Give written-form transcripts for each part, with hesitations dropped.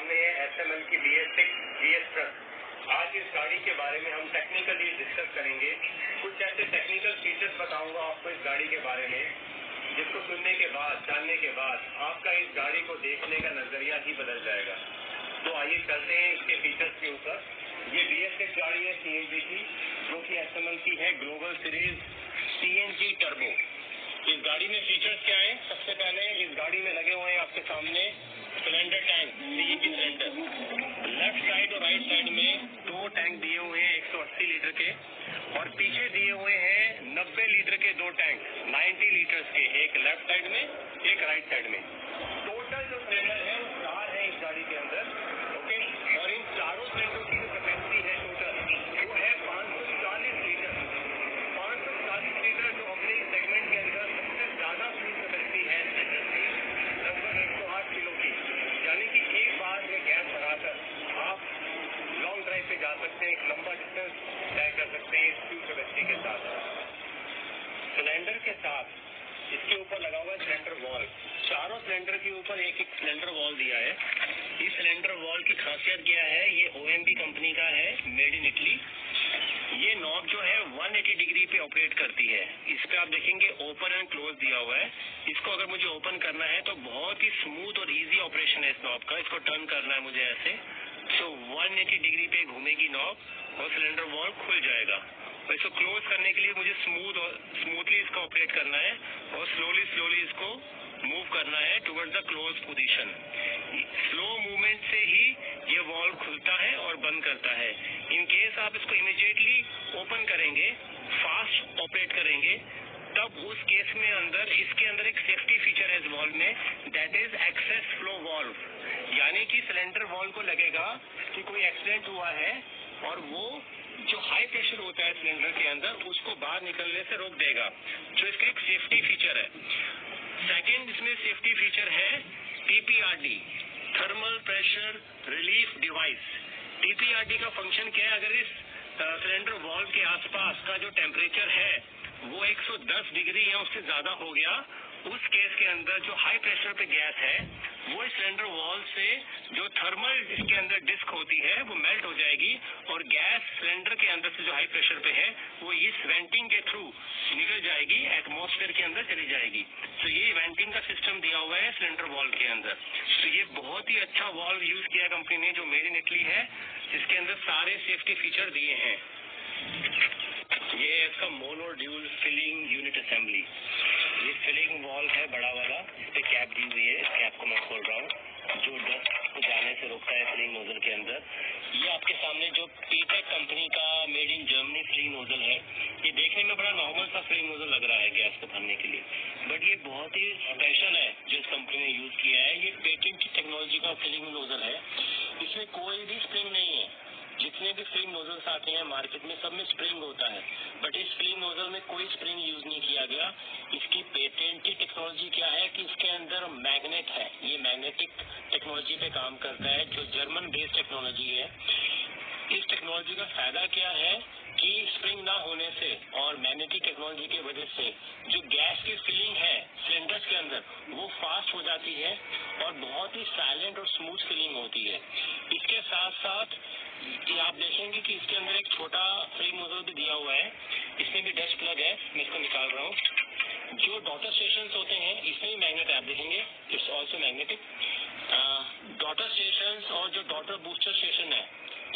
सामने है SML की BS6 GS ट्रक। आज इस गाड़ी के बारे में हम टेक्निकली डिस्कस करेंगे। कुछ ऐसे टेक्निकल फीचर्स बताऊंगा आपको इस गाड़ी के बारे में, जिसको सुनने के बाद, जानने के बाद आपका इस गाड़ी को देखने का नजरिया ही बदल जाएगा। तो आइए चलते हैं इसके फीचर्स के ऊपर। ये BS6 गाड़ी है CNG की, जो कि SML की है ग्लोबल सीरीज CNG टर्बो। इस गाड़ी में फीचर्स क्या है? सबसे पहले इस गाड़ी में लगे हुए हैं आपके सामने cylinder tank, CNG cylinder. Left side और राइट साइड में दो टैंक दिए हुए हैं 180 लीटर के, और पीछे दिए हुए हैं 90 लीटर के दो टैंक 90 लीटर्स के, एक लेफ्ट साइड में एक राइट साइड में। टोटल जो सिलेंडर है वो 4 है इस गाड़ी के अंदर। ओके, और इन चारों सिलेंडरों की जो कैपेसिटी है टोटल वो है 540 लीटर। 540 लीटर जो अपने सेगमेंट के अंदर सबसे ज्यादा फ्यूल कैपेसिटी है सिलेंडर की, लगभग 108 किलो की। यानी कि एक बार में गैस भराकर आप लॉन्ग ड्राइव पे जा सकते हैं, एक लंबा डिस्टेंस तय कर सकते हैं इस फ्यूल कैपेसिटी के साथ। सिलेंडर के साथ इसके ऊपर लगा हुआ है सिलेंडर वॉल। चारों सिलेंडर के ऊपर एक एक सिलेंडर वॉल दिया है। इस सिलेंडर वॉल की खासियत क्या है? ये OMB कंपनी का है, मेड इन इटली। ये नॉब जो है 180 डिग्री पे ऑपरेट करती है। इस पे आप देखेंगे ओपन एंड क्लोज दिया हुआ है। इसको अगर मुझे ओपन करना है तो बहुत ही स्मूथ और इजी ऑपरेशन है इस नॉब का। इसको टर्न करना है मुझे ऐसे, तो 180 डिग्री पे घूमेगी नॉब और सिलेंडर वॉल खुल जाएगा। और इसको क्लोज करने के लिए मुझे स्मूथली इसको ऑपरेट करना है और स्लोली इसको मूव करना है towards the close position. Slow movement से ही ये वॉल्व खुलता है और बंद करता है। इन केस आप इसको इमीडिएटली ओपन करेंगे, फास्ट ऑपरेट करेंगे, तब उस केस में इसके अंदर एक सेफ्टी फीचर है इस वॉल्व में, that is excess flow valve. यानी कि सिलेंडर वॉल्व को लगेगा कि कोई एक्सीडेंट हुआ है और वो जो हाई प्रेशर होता है सिलेंडर के अंदर उसको बाहर निकलने से रोक देगा। जो इसका एक सेफ्टी फीचर है। सेकंड इसमें सेफ्टी फीचर है TPRD, thermal pressure relief device. TPRD का फंक्शन क्या है? अगर इस सिलेंडर वॉल्व के आसपास का जो टेम्परेचर है वो 110 डिग्री या उससे ज्यादा हो गया, उस केस के अंदर जो हाई प्रेशर पे गैस है वो सिलेंडर वॉल से जो थर्मल इसके अंदर डिस्क होती है वो मेल्ट हो जाएगी और गैस सिलेंडर के अंदर से जो हाई प्रेशर पे है वो इस वेंटिंग के थ्रू निकल जाएगी, एटमॉस्फेयर के अंदर चली जाएगी। तो ये वेंटिंग का सिस्टम दिया हुआ है सिलेंडर वॉल्व के अंदर। तो ये बहुत ही अच्छा वॉल्व यूज किया कंपनी ने, जो मेड इन इटली है, जिसके अंदर सारे सेफ्टी फीचर दिए हैं। ये है इसका mono dual filling unit assembly. ये फिलिंग वॉल्व है बड़ा वाला, इस पे कैप दी हुई है। इस कैप को मैं खोल रहा हूँ, जो डस्ट को जाने से रोकता है फिलिंग नोजल के अंदर। ये आपके सामने जो पीटेक कंपनी का made in Germany filling nozzle है, ये देखने में बड़ा नॉर्मल सा फिलिंग नोजल लग रहा है गैस को भरने के लिए, बट ये बहुत ही स्पेशल है जो इस कंपनी ने यूज किया है। ये पेटेंट की टेक्नोलॉजी का फिलिंग नोजल है। इसमें कोई भी स्प्रिंग नहीं है। जितने भी फिलिंग नोजल्स आते हैं मार्केट में सब में स्प्रिंग होता है, बट इस फिलिंग नोजल में कोई स्प्रिंग यूज नहीं किया गया। इसकी पेटेंट की टेक्नोलॉजी क्या है कि इसके अंदर मैग्नेट है। ये मैग्नेटिक टेक्नोलॉजी पे काम करता है, जो जर्मन बेस्ड टेक्नोलॉजी है। इस टेक्नोलॉजी का फायदा क्या है कि स्प्रिंग ना होने से और मैग्नेटिक टेक्नोलॉजी की वजह से जो गैस की फिलिंग है सिलेंडर्स के अंदर वो फास्ट हो जाती है और बहुत ही साइलेंट और स्मूथ फिलिंग होती है। इसके साथ साथ आप देखेंगे कि इसके अंदर एक छोटा फिलिंग नोजल भी दिया हुआ है। इसमें भी डस्ट प्लग है, मैं इसको निकाल रहा हूँ। जो डॉटर स्टेशन होते हैं इसमें भी मैग्नेट आप देखेंगे, it's also magnetic. Daughter station और जो डॉटर बूस्टर स्टेशन है,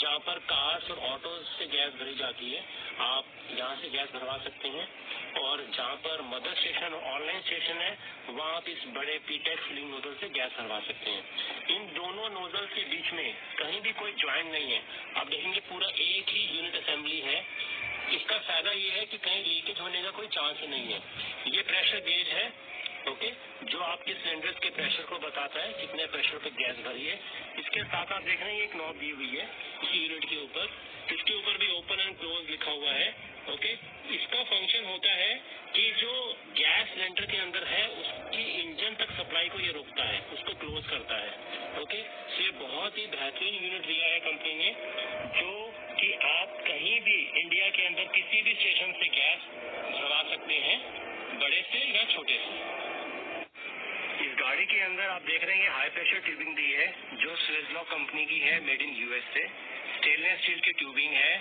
जहाँ पर कार्स और ऑटो से गैस भरी जाती है, आप यहाँ से गैस भरवा सकते हैं। और जहाँ पर मदर स्टेशन और ऑनलाइन स्टेशन है, वहाँ आप इस बड़े पीटेक फिलिंग नोजल से गैस भरवा सकते हैं। इन दोनों नोजल के बीच में कहीं भी कोई ज्वाइंट नहीं है। आप देखेंगे पूरा एक ही यूनिट असेंबली है। इसका फायदा ये है कि कहीं लीकेज होने का कोई चांस ही नहीं है। ये प्रेशर गेज है, ओके, जो आपके सिलेंडर्स के प्रेशर को बताता है कितने प्रेशर पे गैस भरी है। इसके साथ आप देख रहे हैं एक नॉब दी हुई है इसी यूनिट के ऊपर, इसके ऊपर भी ओपन एंड क्लोज लिखा हुआ है। ओके, इसका फंक्शन होता है कि जो गैस सिलेंडर के अंदर है उसकी इंजन तक सप्लाई को ये रोकता है, उसको क्लोज करता है। ओके, तो ये बहुत ही बेहतरीन यूनिट दिया है कंपनी ने, जो कि आप कहीं भी इंडिया के अंदर किसी भी स्टेशन से गैस भरवा सकते हैं, बड़े से या छोटे से। इस गाड़ी के अंदर आप देख रहे हैं ये हाई प्रेशर ट्यूबिंग दी है जो स्विसलॉक कंपनी की है, मेड इन यूएस से। स्टेनलेस स्टील की ट्यूबिंग है।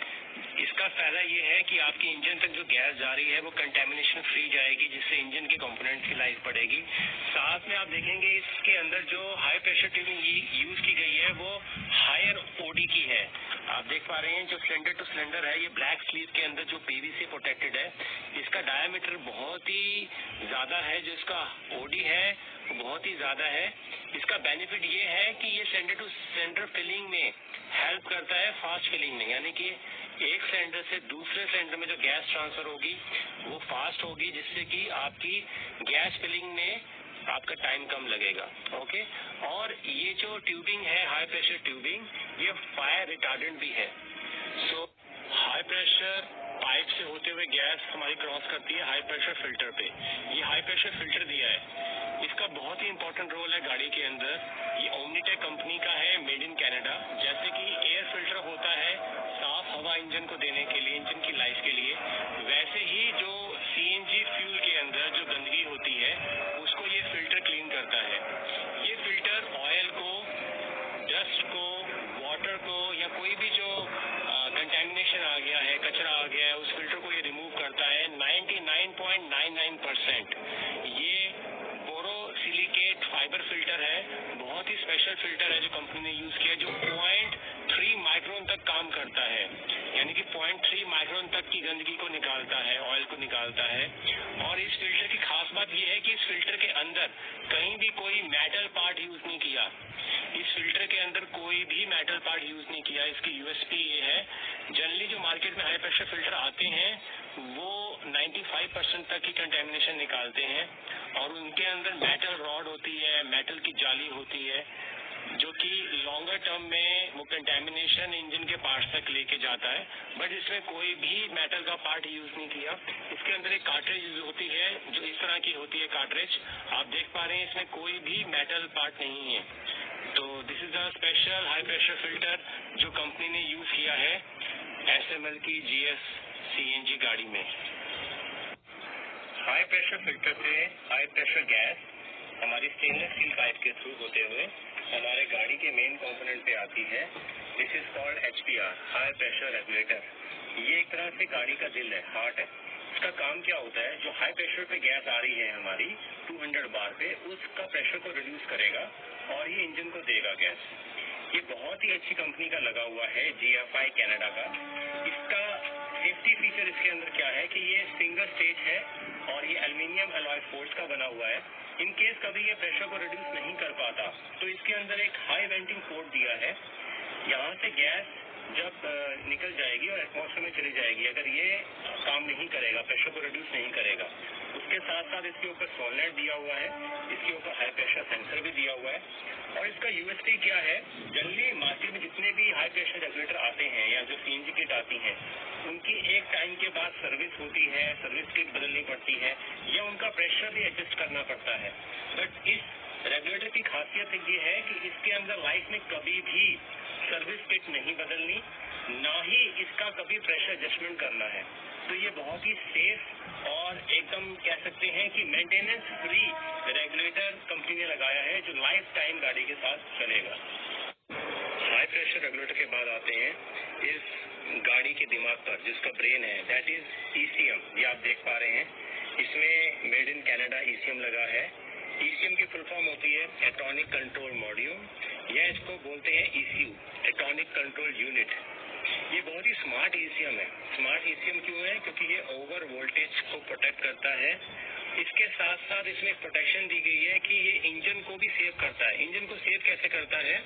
इसका फायदा ये है कि आपकी इंजन तक जो गैस जा रही है वो कंटेमिनेशन फ्री जाएगी, जिससे इंजन के कंपोनेंट्स की लाइफ बढ़ेगी। साथ में आप देखेंगे इसके अंदर जो हाई प्रेशर ट्यूबिंग यूज की गई है वो हायर ओडी की है। आप देख पा रहे हैं जो सिलेंडर टू सिलेंडर है ये ब्लैक स्लीव के अंदर जो पीवीसी प्रोटेक्टेड है, इसका डायमीटर बहुत ही ज्यादा है, जो इसका ओडी है वो बहुत ही ज्यादा है। इसका बेनिफिट ये है कि ये सिलेंडर टू सिलेंडर फिलिंग में हेल्प करता है, फास्ट फिलिंग में, यानी कि एक सिलेंडर से दूसरे सिलेंडर में जो गैस ट्रांसफर होगी वो फास्ट होगी, जिससे कि आपकी गैस फिलिंग में आपका टाइम कम लगेगा। ओके, और ये जो ट्यूबिंग है हाई प्रेशर ट्यूबिंग, ये फायर रिटार्डेंट भी है। सो हाई प्रेशर पाइप से होते हुए गैस हमारी क्रॉस करती है हाई प्रेशर फिल्टर पे। ये हाई प्रेशर फिल्टर दिया है, इसका बहुत ही इंपॉर्टेंट रोल है गाड़ी के अंदर। ये ओमनीटेक कंपनी का है, मेड इन कनाडा। जैसे कि एयर फिल्टर होता है साफ हवा इंजन को देने के लिए, इंजन की लाइफ के लिए, वैसे ही जो सीएनजी फ्यूल के अंदर जो गंदगी होती है उसको ये फिल्टर क्लीन करता है। ये फिल्टर ऑयल को, डस्ट को, वाटर को या कोई भी जो कंटेमिनेशन आ गया है, कचरा आ गया है, उस फिल्टर को ये रिमूव करता है 99.99%। ये बोरोसिलिकेट फाइबर फिल्टर है, बहुत ही स्पेशल फिल्टर है जो कंपनी ने यूज किया, जो 0.3 माइक्रोन तक काम करता है, यानी कि 0.3 माइक्रोन तक की गंदगी को निकालता है, ऑयल को निकालता है। और इस फिल्टर की खास बात यह है कि इस फिल्टर के अंदर कहीं भी कोई मेटल पार्ट यूज नहीं किया। इस फिल्टर के अंदर कोई भी मेटल पार्ट यूज नहीं किया। इसकी यूएसपी ये है, जनरली जो मार्केट में हाई प्रेशर फिल्टर आते हैं वो 95% तक की कंटेमिनेशन निकालते हैं और उनके अंदर मेटल रॉड होती है, मेटल की जाली होती है, जो कि लॉन्गर टर्म में वो कंटेमिनेशन इंजन के पार्ट्स तक लेके जाता है। बट इसमें कोई भी मेटल का पार्ट यूज नहीं किया। इसके अंदर एक कार्ट्रिज होती है जो इस तरह की होती है कार्ट्रिज, आप देख पा रहे हैं इसमें कोई भी मेटल पार्ट नहीं है। तो this is a special high pressure filter जो कंपनी ने यूज किया है एसएमएल की जीएस सीएनजी गाड़ी में। हाई प्रेशर फिल्टर से हाई प्रेशर गैस हमारी स्टेनलेस स्टील पाइप के थ्रू होते हुए हमारे गाड़ी के मेन कंपोनेंट पे आती है। This is called एचपीआर, high pressure regulator. ये एक तरह से गाड़ी का दिल है, हार्ट है। इसका काम क्या होता है, जो हाई प्रेशर पे गैस आ रही है हमारी 200 बार पे, उसका प्रेशर को रिड्यूस करेगा और ये इंजन को देगा गैस। ये बहुत ही अच्छी कंपनी का लगा हुआ है, जीएफआई कनाडा का। इसका सेफ्टी फीचर इसके अंदर क्या है कि ये सिंगल स्टेज है और ये एल्यूमिनियम अलॉय फोर्स का बना हुआ है। इन केस कभी ये प्रेशर को रिड्यूस नहीं कर पाता तो इसके अंदर एक हाई वेंटिंग पोर्ट दिया है। यहाँ से गैस जब निकल जाएगी और एटमॉस्फेयर में चली जाएगी, अगर ये काम नहीं करेगा, प्रेशर को रिड्यूस नहीं करेगा, उसके साथ साथ इसके ऊपर सोलनेट दिया हुआ है, इसके ऊपर हाई प्रेशर सेंसर भी दिया हुआ है। और इसका यूएसपी क्या है, जनरली मार्केट में जितने भी हाई प्रेशर रेगुलेटर आते हैं या जो सीएनजी किट आती हैं, उनकी एक टाइम के बाद सर्विस होती है, सर्विस किट बदलनी पड़ती है या उनका प्रेशर भी एडजस्ट करना पड़ता है। बट इस रेगुलेटर की खासियत ये है कि इसके अंदर लाइफ में कभी भी सर्विस किट नहीं बदलनी, ना ही इसका कभी प्रेशर एडजस्टमेंट करना है। तो ये बहुत ही सेफ और एकदम कह सकते हैं कि मेंटेनेंस फ्री रेगुलेटर कंपनी ने लगाया है जो लाइफ टाइम गाड़ी के साथ चलेगा। हाई प्रेशर रेगुलेटर के बाद आते हैं इस गाड़ी के दिमाग पर, जिसका ब्रेन है, दैट इज ईसीएम। ये आप देख पा रहे हैं, इसमें मेड इन कनाडा ईसीएम लगा है। ईसीएम की फुल फॉर्म होती है इलेक्ट्रॉनिक कंट्रोल मॉड्यूल, या इसको बोलते हैं ईसीयू, इलेक्ट्रॉनिक कंट्रोल यूनिट। ये बहुत ही स्मार्ट ईसीएम है। स्मार्ट ईसीएम क्यों है, क्योंकि ये ओवर वोल्टेज को प्रोटेक्ट करता है। इसके साथ साथ इसमें प्रोटेक्शन दी गई है कि ये इंजन को भी सेव करता है। इंजन को सेव कैसे करता है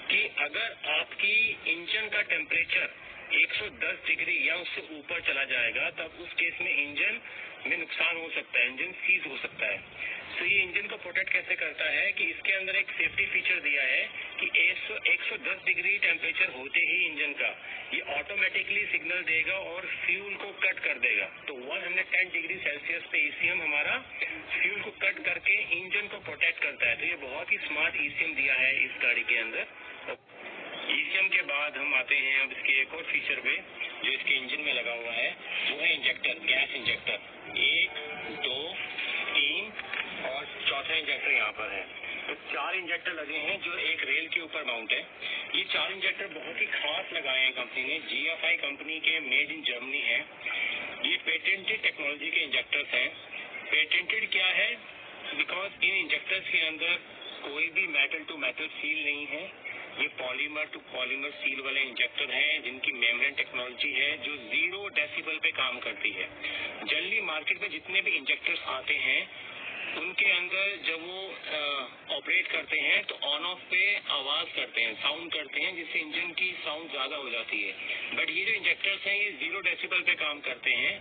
कि अगर आपकी इंजन का टेम्परेचर 110 डिग्री या उससे ऊपर चला जाएगा तब उस केस में इंजन में नुकसान हो सकता है, इंजन सीज हो सकता है। तो ये इंजन को प्रोटेक्ट कैसे करता है कि इसके अंदर एक सेफ्टी फीचर दिया है कि 110 डिग्री टेम्परेचर होते ही इंजन का ये ऑटोमेटिकली सिग्नल देगा और फ्यूल को कट कर देगा। तो 110 डिग्री सेल्सियस पे ईसीएम हमारा फ्यूल को कट करके इंजन को प्रोटेक्ट करता है। तो ये बहुत ही स्मार्ट ईसीएम दिया है इस गाड़ी के अंदर। ईसीएम के बाद हम आते हैं अब इसके एक और फीचर पे जो इसके इंजन में लगा हुआ है, वो है इंजेक्टर, गैस इंजेक्टर। 1, 2, 3 और चौथा इंजेक्टर यहाँ पर है। तो 4 इंजेक्टर लगे हैं जो एक रेल के ऊपर माउंट है। ये 4 इंजेक्टर बहुत ही खास लगाए हैं कंपनी ने, GFI कंपनी के, मेड इन जर्मनी है। ये पेटेंटेड टेक्नोलॉजी के इंजेक्टर्स हैं। पेटेंटेड क्या है? बिकॉज इन इंजेक्टर्स के अंदर कोई भी मेटल टू मेटल सील नहीं है। ये पॉलीमर टू पॉलीमर सील वाले इंजेक्टर हैं जिनकी मेम्ब्रेन टेक्नोलॉजी है जो 0 डेसिबल पे काम करती है। जनरली मार्केट में जितने भी इंजेक्टर्स आते हैं उनके अंदर जब वो ऑपरेट करते हैं तो ऑन ऑफ पे आवाज करते हैं, साउंड करते हैं, जिससे इंजन की साउंड ज्यादा हो जाती है। बट ये जो इंजेक्टर्स हैं ये 0 डेसिबल पे काम करते हैं,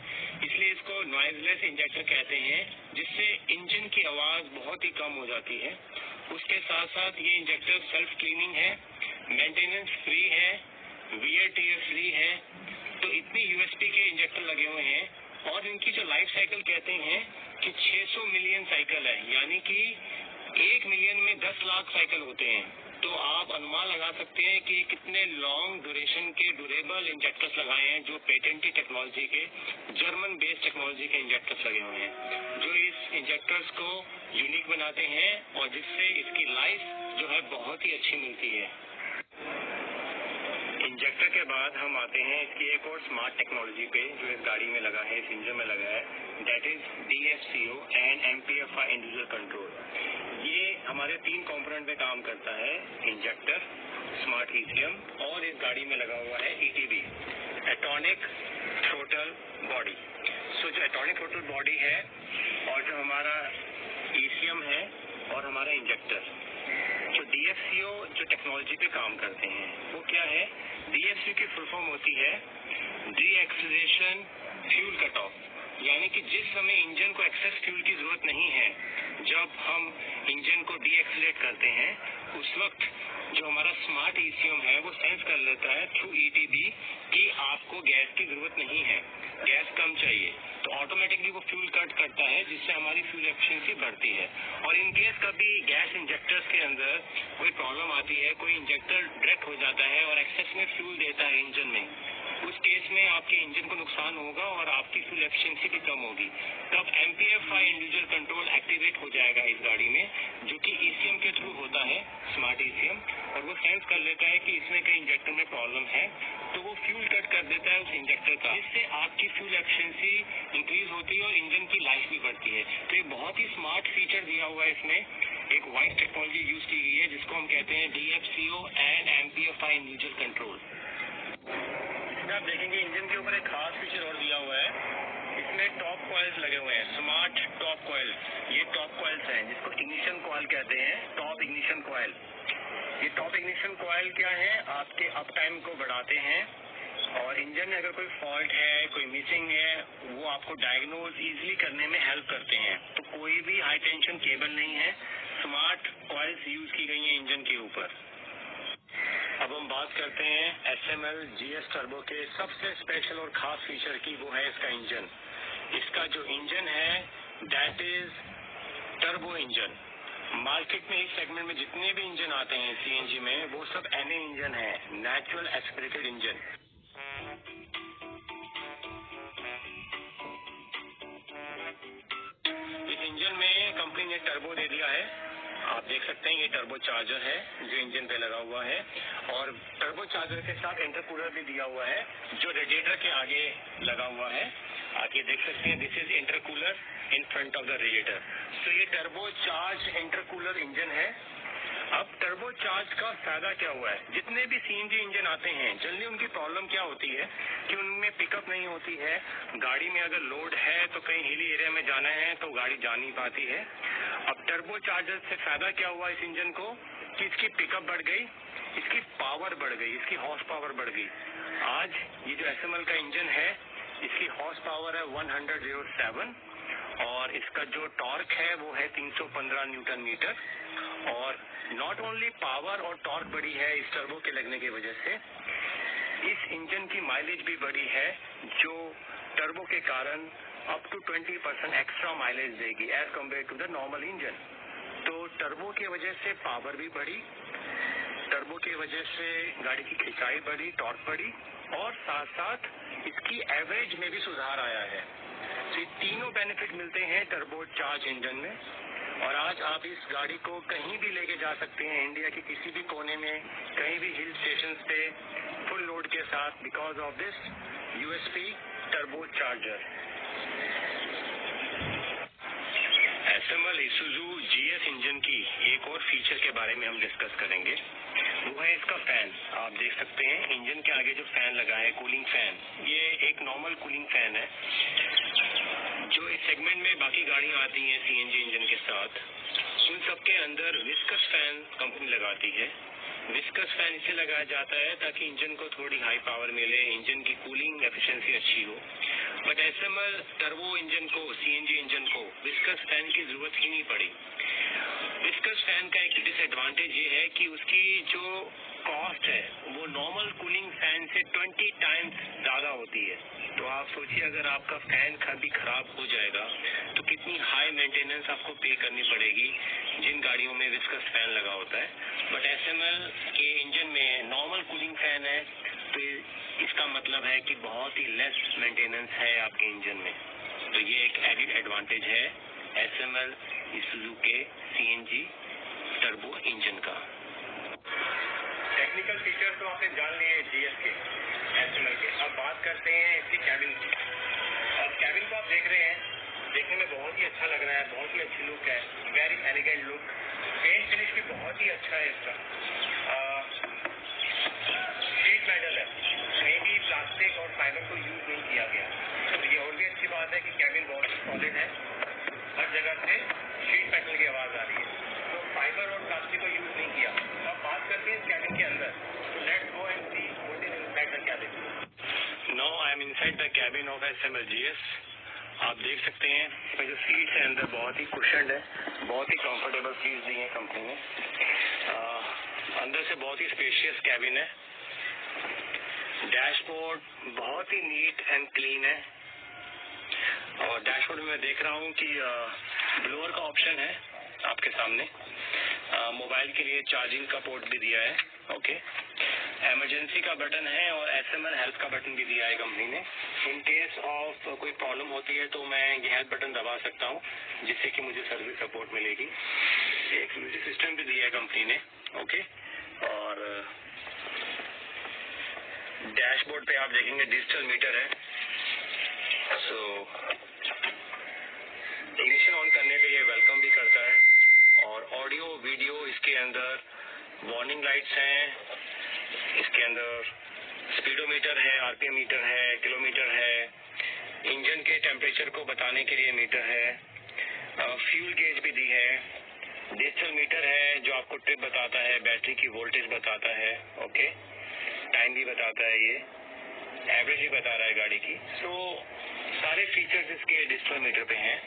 इसलिए इसको नॉइजलेस इंजेक्टर कहते हैं, जिससे इंजन की आवाज बहुत ही कम हो जाती है। उसके साथ साथ ये इंजेक्टर सेल्फ क्लीनिंग है, मेंटेनेंस फ्री है, वियर टीयर फ्री है। तो इतनी यूएसपी के इंजेक्टर लगे हुए हैं और इनकी जो लाइफ साइकिल कहते हैं कि 600 मिलियन साइकिल है, यानी कि 1 मिलियन में 10 लाख साइकिल होते हैं। तो आप अनुमान लगा सकते हैं कि कितने लॉन्ग ड्यूरेशन के ड्यूरेबल इंजेक्टर्स लगाए हैं जो पेटेंटेड टेक्नोलॉजी के, जर्मन बेस्ड टेक्नोलॉजी के इंजेक्टर्स लगे हुए हैं, जो इस इंजेक्टर्स को यूनिक बनाते हैं और जिससे इसकी लाइफ जो है बहुत ही अच्छी मिलती है। इंजेक्टर के बाद हम आते हैं इसकी एक और स्मार्ट टेक्नोलॉजी पे जो इस गाड़ी में लगा है, इस इंजन में लगा है, that is DFCO and MPFI individual control. ये हमारे 3 कंपोनेंट में काम करता है, इंजेक्टर, स्मार्ट ECM और इस गाड़ी में लगा हुआ है ETB, एटॉनिक थ्रोटल बॉडी। सो जो एटॉनिक थ्रोटल बॉडी है और जो हमारा ECM है और हमारा इंजेक्टर, जो DFCO जो टेक्नोलॉजी पे काम करते हैं वो क्या है? DFCO की फुल फॉर्म होती है डी-एक्सेलरेशन फ्यूल कट ऑफ, यानी कि जिस समय इंजन को एक्सेस फ्यूल की जरूरत नहीं है, जब हम इंजन को डी-एक्सेलरेट करते हैं उस वक्त जो हमारा स्मार्ट ECM है वो सेंस कर लेता है थ्रू ETB कि आपको गैस की जरूरत नहीं है, गैस कम चाहिए, तो ऑटोमेटिकली वो फ्यूल कट करता है, जिससे हमारी फ्यूल एफिशिएंसी बढ़ती है। और इन केस कभी गैस इंजेक्टर्स के अंदर कोई प्रॉब्लम आती है, कोई इंजेक्टर डायरेक्ट हो जाता है और एक्सेस में फ्यूल देता है इंजन में, उस केस में आपके इंजन को नुकसान होगा और आपकी फ्यूल एफिशिएंसी भी कम होगी। तब MPFI इंडिविजुअल कंट्रोल एक्टिवेट हो जाएगा इस गाड़ी में, जो कि ECM के थ्रू होता है, स्मार्ट ECM, और वो सेंस कर लेता है कि इसमें कई इंजेक्टर में प्रॉब्लम है, तो वो फ्यूल कट कर देता है उस इंजेक्टर का, जिससे आपकी फ्यूल एफिशिएंसी इंक्रीज होती है और इंजन की लाइफ भी बढ़ती है। तो एक बहुत ही स्मार्ट फीचर दिया हुआ है इसमें, एक वाइस टेक्नोलॉजी यूज की गई है जिसको हम कहते हैं DFCO and MPFI individual control. इसमें आप देखेंगे इंजन के ऊपर एक खास फीचर और दिया हुआ है, इसमें टॉप कॉइल्स लगे हुए हैं, स्मार्ट टॉप कॉइल। ये टॉप कॉइल्स हैं जिसको इग्निशन कॉइल कहते हैं, टॉप इग्निशन कॉइल। ये टॉप इग्निशन कॉइल क्या है? आपके अप टाइम को बढ़ाते हैं और इंजन में अगर कोई फॉल्ट है, कोई मिसिंग है, वो आपको डायग्नोज इजीली करने में हेल्प करते हैं। तो कोई भी हाई टेंशन केबल नहीं है, स्मार्ट कॉइल्स यूज की गई हैं इंजन के ऊपर। अब हम बात करते हैं SML GS टर्बो के सबसे स्पेशल और खास फीचर की, वो है इसका इंजन। इसका जो इंजन है that is turbo engine. Market में इस सेगमेंट में जितने भी इंजन आते हैं CNG में, वो सब NA इंजन है, नेचुरल एस्पिरेटेड इंजन। इस इंजन में कंपनी ने टर्बो दे दिया है, आप देख सकते हैं ये टर्बो चार्जर है जो इंजन पे लगा हुआ है, और टर्बो चार्जर के साथ इंटरकूलर भी दिया हुआ है जो रेडिएटर के आगे लगा हुआ है। आप ये देख सकते हैं, this is intercooler in front of the radiator. तो ये टर्बो चार्ज इंटरकूलर इंजन है। अब टर्बो चार्ज का फायदा क्या हुआ है? जितने भी CNG इंजन आते हैं जल्दी उनकी प्रॉब्लम क्या होती है कि उनमें पिकअप नहीं होती है, गाड़ी में अगर लोड है तो कहीं हिली एरिया में जाना है तो गाड़ी जा नहीं पाती है। अब टर्बो चार्जर से फायदा क्या हुआ इस इंजन को कि इसकी पिकअप बढ़ गई, इसकी पावर बढ़ गई, इसकी हॉर्स पावर बढ़ गई। आज ये जो SML का इंजन है इसकी हॉर्स पावर है 107 और इसका जो टॉर्क है वो है 315 न्यूटन मीटर। और नॉट ओनली पावर और टॉर्क बढ़ी है इस टर्बो के लगने की वजह से, इस इंजन की माइलेज भी बढ़ी है जो टर्बो के कारण अप टू 20% एक्स्ट्रा माइलेज देगी as compare to the normal engine. तो टर्बो की वजह से पावर भी बढ़ी, टर्बो की वजह से गाड़ी की खिंचाई बढ़ी, टॉर्क बढ़ी, और साथ साथ इसकी एवरेज में भी सुधार आया है। तो ये तीनों बेनिफिट मिलते हैं टर्बो चार्ज इंजन में। और आज आप इस गाड़ी को कहीं भी लेके जा सकते हैं, इंडिया के किसी भी कोने में, कहीं भी हिल स्टेशन पे फुल लोड के साथ, because of this USP turbo charger. SML Isuzu GS engine की एक और फीचर के बारे में हम डिस्कस करेंगे, वो है इसका फैन। आप देख सकते हैं इंजन के आगे जो फैन लगा है, कूलिंग फैन, ये एक नॉर्मल कूलिंग फैन है। जो इस सेगमेंट में बाकी गाड़ियां आती हैं CNG इंजन के साथ, उन सबके अंदर विस्कस फैन कंपनी लगाती है। विस्कस फैन इसलिए लगाया जाता है ताकि इंजन को थोड़ी हाई पावर मिले, इंजन की कूलिंग एफिशिएंसी अच्छी हो। बट SML टर्बो इंजन को, CNG इंजन को विस्कस फैन की जरूरत ही नहीं पड़ी। विस्कस फैन का एक डिसएडवांटेज ये है कि उसकी जो कॉस्ट है वो नॉर्मल कूलिंग फैन से 20 टाइम्स ज्यादा होती है। तो आप सोचिए अगर आपका फैन कभी खराब हो जाएगा तो कितनी हाई मेंटेनेंस आपको पे करनी पड़ेगी जिन गाड़ियों में विस्कस फैन लगा होता है। बट SML के इंजन में नॉर्मल कूलिंग फैन है, तो इसका मतलब है कि बहुत ही लेस मेंटेनेंस है आपके इंजन में। तो ये एक एडिड एडवांटेज है SML Isuzu के CNG टर्बो इंजन का। टेक्निकल फीचर तो आपने जान लिए GS के, SML के। अब बात करते हैं इसकी कैबिन की। अब कैबिन को आप देख रहे हैं, देखने में बहुत ही अच्छा लग रहा है, बहुत ही अच्छी लुक है, very elegant look. Paint finish भी बहुत ही अच्छा है इसका। शीट मेटल है, कहीं भी प्लास्टिक और फाइबर को यूज नहीं किया गया। तो ये और भी अच्छी बात है कि कैबिन बहुत ही सॉलिड है, हर जगह से शीट मेटल की आवाज आ रही है, तो फाइबर और प्लास्टिक को यूज नहीं किया। अब बात करते हैं इस कैबिन के अंदर। तो let's go and see what is inside the cabin. Now I am inside the cabin of SML GS। आप देख सकते हैं इसमें जो सीट्स है अंदर बहुत ही कुशन्ड है, बहुत ही कंफर्टेबल सीट्स दी है कंपनी ने। अंदर से बहुत ही स्पेशियस कैबिन है। डैशबोर्ड बहुत ही नीट एंड क्लीन है, और डैशबोर्ड में मैं देख रहा हूँ कि ब्लोअर का ऑप्शन है आपके सामने। मोबाइल के लिए चार्जिंग का पोर्ट भी दिया है, ओके। इमरजेंसी का बटन है और SML हेल्प का बटन भी दिया है कंपनी ने। इन केस ऑफ कोई प्रॉब्लम होती है तो मैं ये हेल्प बटन दबा सकता हूँ, जिससे कि मुझे सर्विस सपोर्ट मिलेगी। एक म्यूजिक सिस्टम भी दिया है कंपनी ने, ओके। और डैशबोर्ड पे आप देखेंगे डिजिटल मीटर है। सो इग्निशन ऑन करने पे ये वेलकम भी करता है, और ऑडियो वीडियो इसके अंदर, वार्निंग लाइट्स हैं इसके अंदर, स्पीडोमीटर है, RPM मीटर है, किलोमीटर है, इंजन के टेम्परेचर को बताने के लिए मीटर है, फ्यूल गेज भी दी है, डिजिटल मीटर है जो आपको ट्रिप बताता है, बैटरी की वोल्टेज बताता है, ओके, टाइम भी बताता है, ये एवरेज भी बता रहा है गाड़ी की। सो सारे फीचर्स इसके डिजिटल मीटर पे हैं।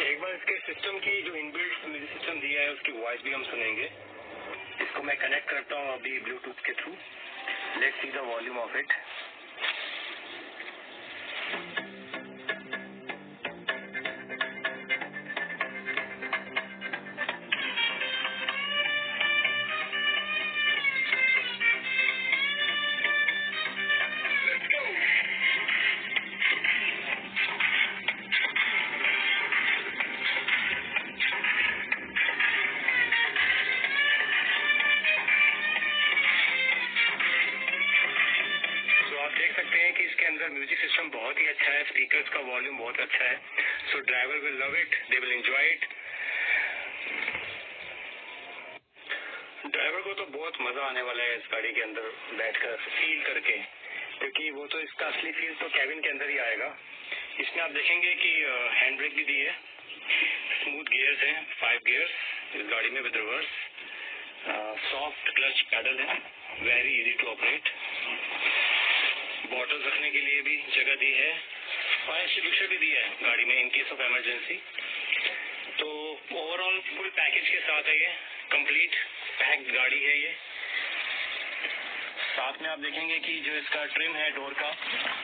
एक बार इसके सिस्टम की जो इनबिल्ट म्यूजिक सिस्टम दिया है उसकी वॉइस भी हम सुनेंगे। इसको मैं कनेक्ट करता हूँ अभी ब्लूटूथ के through. Let's see the volume of it. Music system बहुत ही अच्छा है, स्पीकर्स का वॉल्यूम बहुत अच्छा है। So driver will love it, they will enjoy it. Driver को तो बहुत मजा आने वाला है इस गाड़ी के अंदर बैठकर फील करके, क्योंकि वो तो इसका असली फील तो कैबिन के अंदर ही आएगा। इसमें आप देखेंगे कि हैंड ब्रेक भी दी है, स्मूथ गियर्स हैं, 5 गियर्स इस गाड़ी में with reverse, soft clutch pedal है, very easy to operate. Bottle रखने के लिए भी जगह दी है, फायर एक्सटिंग्विशर भी दिया है गाड़ी में इन केस ऑफ इमरजेंसी। तो ओवरऑल फुल पैकेज के साथ है, ये कंप्लीट पैक्ड गाड़ी है ये। साथ में आप देखेंगे कि जो इसका ट्रिम है डोर का,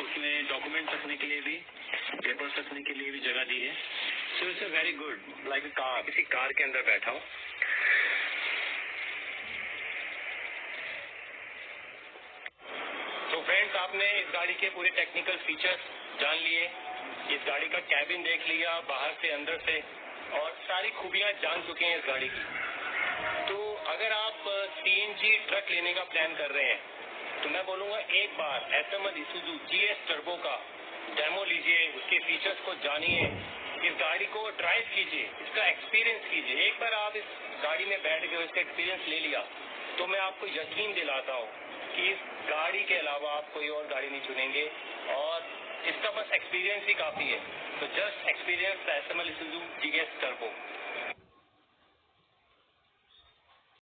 उसमें डॉक्यूमेंट रखने के लिए भी, पेपर्स रखने के लिए भी जगह दी है। So it's a very good, like a car, किसी कार के अंदर बैठा हूँ। तो फ्रेंड्स, आपने इस गाड़ी के पूरे टेक्निकल फीचर्स जान लिए, इस गाड़ी का कैबिन देख लिया बाहर से अंदर से, और सारी खूबियां जान चुके हैं इस गाड़ी की। तो अगर आप सीएनजी ट्रक लेने का प्लान कर रहे हैं तो मैं बोलूंगा एक बार एसएमएल इसूजू जीएस टर्बो का डेमो लीजिए, उसके फीचर्स को जानिए, इस गाड़ी को ड्राइव कीजिए, इसका एक्सपीरियंस कीजिए। एक बार आप इस गाड़ी में बैठ के इसका एक्सपीरियंस ले लिया तो मैं आपको यकीन दिलाता हूँ कि इस गाड़ी के अलावा आप कोई और गाड़ी नहीं चुनेंगे और इसका बस एक्सपीरियंस ही काफी है। तो just experience SML Isuzu GS turbo.